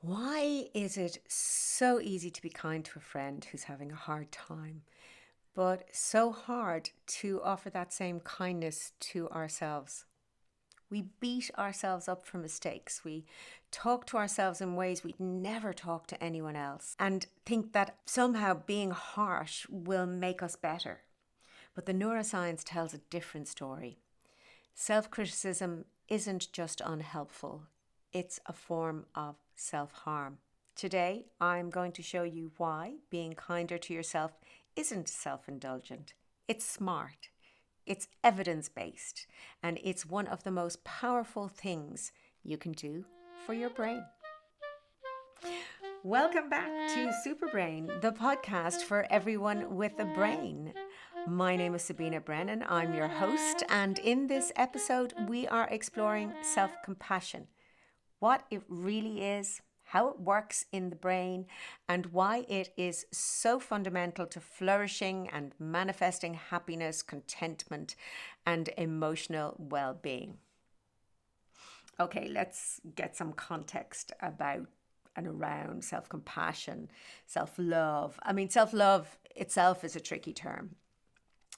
Why is it so easy to be kind to a friend who's having a hard time, but so hard to offer that same kindness to ourselves? We beat ourselves up for mistakes. We talk to ourselves in ways we'd never talk to anyone else and think that somehow being harsh will make us better. But the neuroscience tells a different story. Self-criticism isn't just unhelpful, it's a form of self-harm. Today, I'm going to show you why being kinder to yourself isn't self-indulgent. It's smart, it's evidence-based, and it's one of the most powerful things you can do for your brain. Welcome back to Superbrain, the podcast for everyone with a brain. My name is Sabina Brennan. I'm your host, and in this episode, we are exploring self-compassion, what it really is, how it works in the brain, and why it is so fundamental to flourishing and manifesting happiness, contentment, and emotional well-being. Okay, let's get some context about and around self-compassion, self-love. Self-love itself is a tricky term.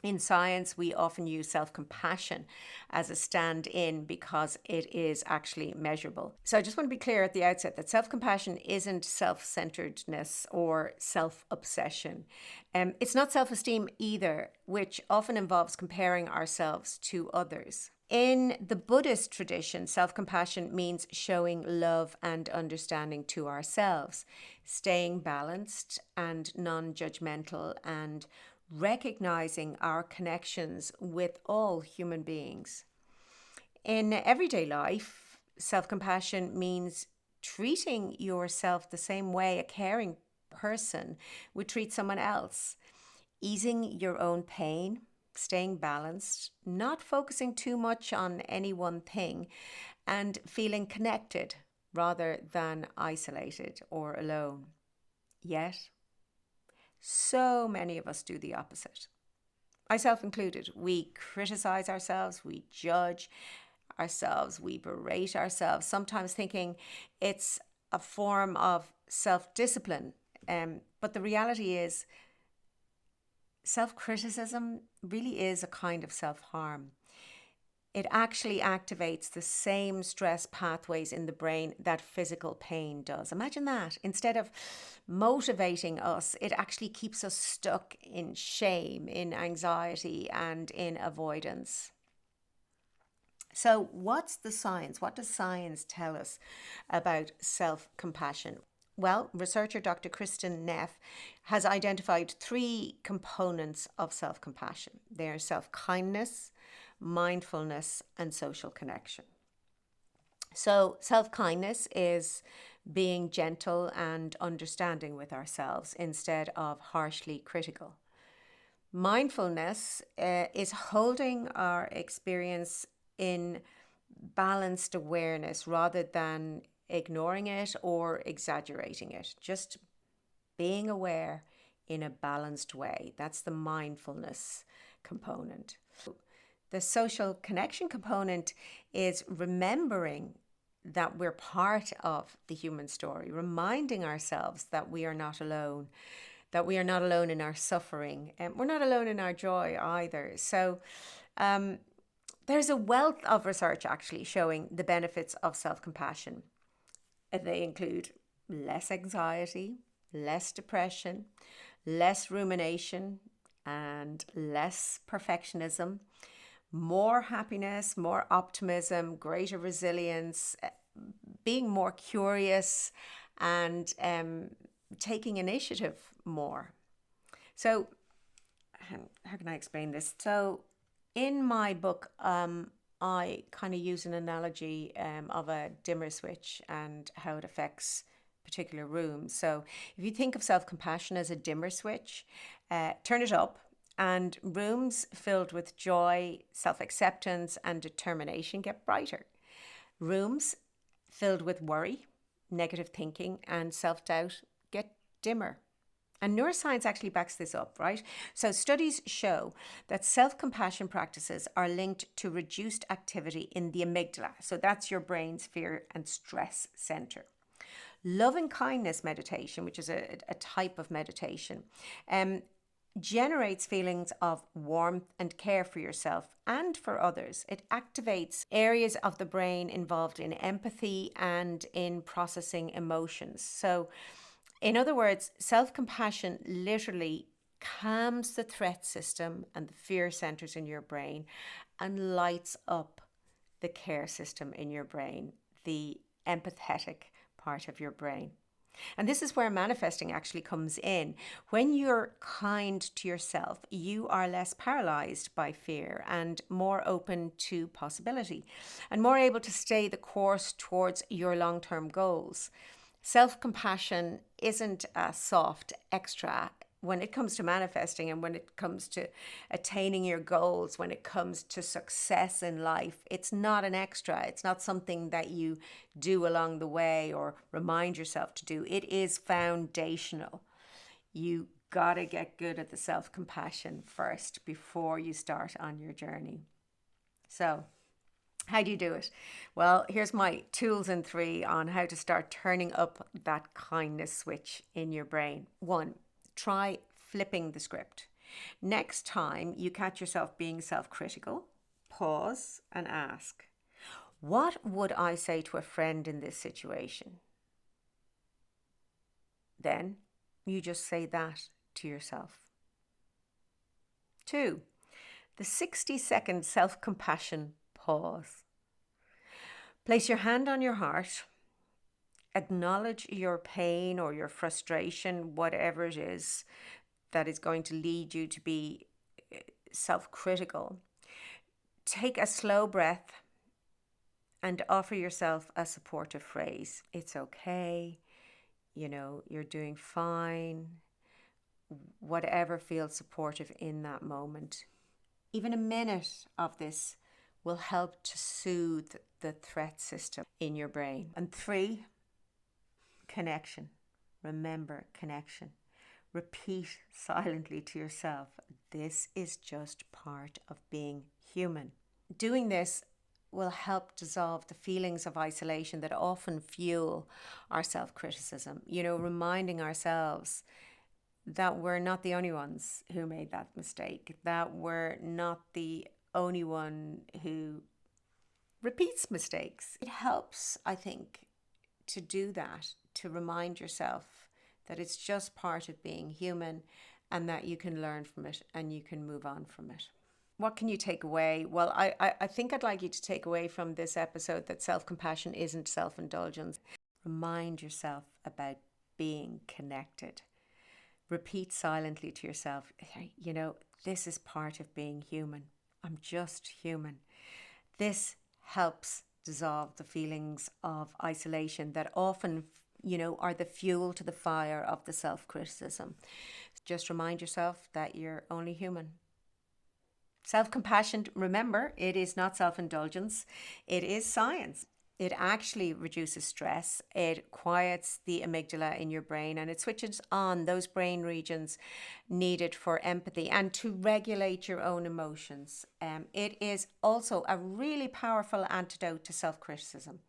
In science, we often use self-compassion as a stand-in because it is actually measurable. So I just want to be clear at the outset that self-compassion isn't self-centeredness or self-obsession. It's not self-esteem either, which often involves comparing ourselves to others. In the Buddhist tradition, self-compassion means showing love and understanding to ourselves, staying balanced and non-judgmental, and recognizing our connections with all human beings. In everyday life, self-compassion means treating yourself the same way a caring person would treat someone else, easing your own pain, staying balanced, not focusing too much on any one thing, and feeling connected rather than isolated or alone. Yet, so many of us do the opposite. Myself included. We criticize ourselves, we judge ourselves, we berate ourselves, sometimes thinking it's a form of self-discipline. But the reality is, self-criticism really is a kind of self-harm. It actually activates the same stress pathways in the brain that physical pain does. Imagine that. Instead of motivating us, it actually keeps us stuck in shame, in anxiety, and in avoidance. So what's the science? What does science tell us about self-compassion? Well, researcher Dr. Kristin Neff has identified 3 components of self-compassion. They are self-kindness, mindfulness, and social connection. So self-kindness is being gentle and understanding with ourselves instead of harshly critical. Mindfulness is holding our experience in balanced awareness rather than ignoring it or exaggerating it. Just being aware in a balanced way. That's the mindfulness component. The social connection component is remembering that we're part of the human story, reminding ourselves that we are not alone, that we are not alone in our suffering, and we're not alone in our joy either. So there's a wealth of research actually showing the benefits of self-compassion. They include less anxiety, less depression, less rumination, and less perfectionism, more happiness, more optimism, greater resilience, being more curious, and taking initiative more. So how can I explain this? So in my book, I kind of use an analogy of a dimmer switch and how it affects particular rooms. So if you think of self-compassion as a dimmer switch, turn it up, and rooms filled with joy, self-acceptance, and determination get brighter. Rooms filled with worry, negative thinking, and self-doubt get dimmer. And neuroscience actually backs this up, right? So studies show that self-compassion practices are linked to reduced activity in the amygdala. So that's your brain's fear and stress center. Loving kindness meditation, which is a type of meditation, generates feelings of warmth and care for yourself and for others. It activates areas of the brain involved in empathy and in processing emotions. So, in other words, self-compassion literally calms the threat system and the fear centers in your brain and lights up the care system in your brain, the empathetic part of your brain. And this is where manifesting actually comes in. When you're kind to yourself, you are less paralyzed by fear and more open to possibility and more able to stay the course towards your long-term goals. Self-compassion isn't a soft extra when it comes to manifesting and when it comes to attaining your goals, when it comes to success in life. It's not an extra. It's not something that you do along the way or remind yourself to do. It is foundational. You gotta get good at the self-compassion first before you start on your journey. So, how do you do it? Well, here's my tools in 3 on how to start turning up that kindness switch in your brain. 1, try flipping the script. Next time you catch yourself being self-critical, pause and ask, what would I say to a friend in this situation? Then you just say that to yourself. 2, the 60-second self-compassion pause. Place your hand on your heart. Acknowledge your pain or your frustration, whatever it is that is going to lead you to be self-critical. Take a slow breath and offer yourself a supportive phrase. It's okay. You're doing fine. Whatever feels supportive in that moment. Even a minute of this will help to soothe the threat system in your brain. And 3, connection. Remember connection. Repeat silently to yourself, this is just part of being human. Doing this will help dissolve the feelings of isolation that often fuel our self-criticism. Reminding ourselves that we're not the only ones who made that mistake, that we're not the only one who repeats mistakes. It helps, I think, to do that, to remind yourself that it's just part of being human and that you can learn from it and you can move on from it. What can you take away? Well, I think I'd like you to take away from this episode that self-compassion isn't self-indulgence. Remind yourself about being connected. Repeat silently to yourself, this is part of being human. I'm just human. This helps dissolve the feelings of isolation that often, are the fuel to the fire of the self-criticism. Just remind yourself that you're only human. Self-compassion, remember, it is not self-indulgence. It is science. It actually reduces stress. It quiets the amygdala in your brain and it switches on those brain regions needed for empathy and to regulate your own emotions. It is also a really powerful antidote to self-criticism.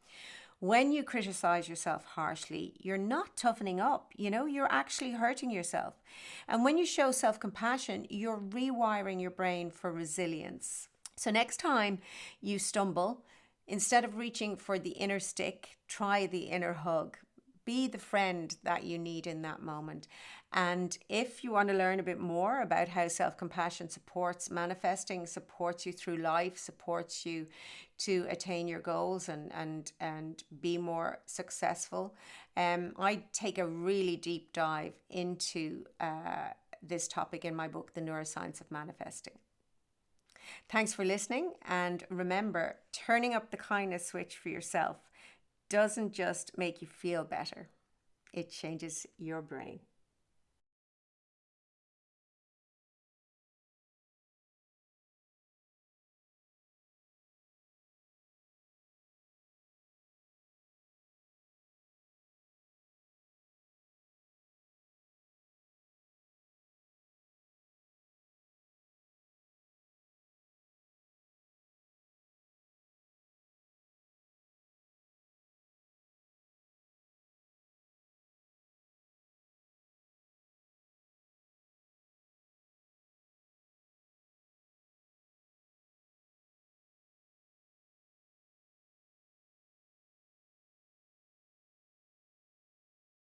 When you criticize yourself harshly, you're not toughening up, you're actually hurting yourself. And when you show self-compassion, you're rewiring your brain for resilience. So next time you stumble, instead of reaching for the inner stick, try the inner hug. Be the friend that you need in that moment. And if you want to learn a bit more about how self-compassion supports manifesting, supports you through life, supports you to attain your goals and be more successful, I take a really deep dive into this topic in my book, The Neuroscience of Manifesting. Thanks for listening, and remember, turning up the kindness switch for yourself doesn't just make you feel better, it changes your brain.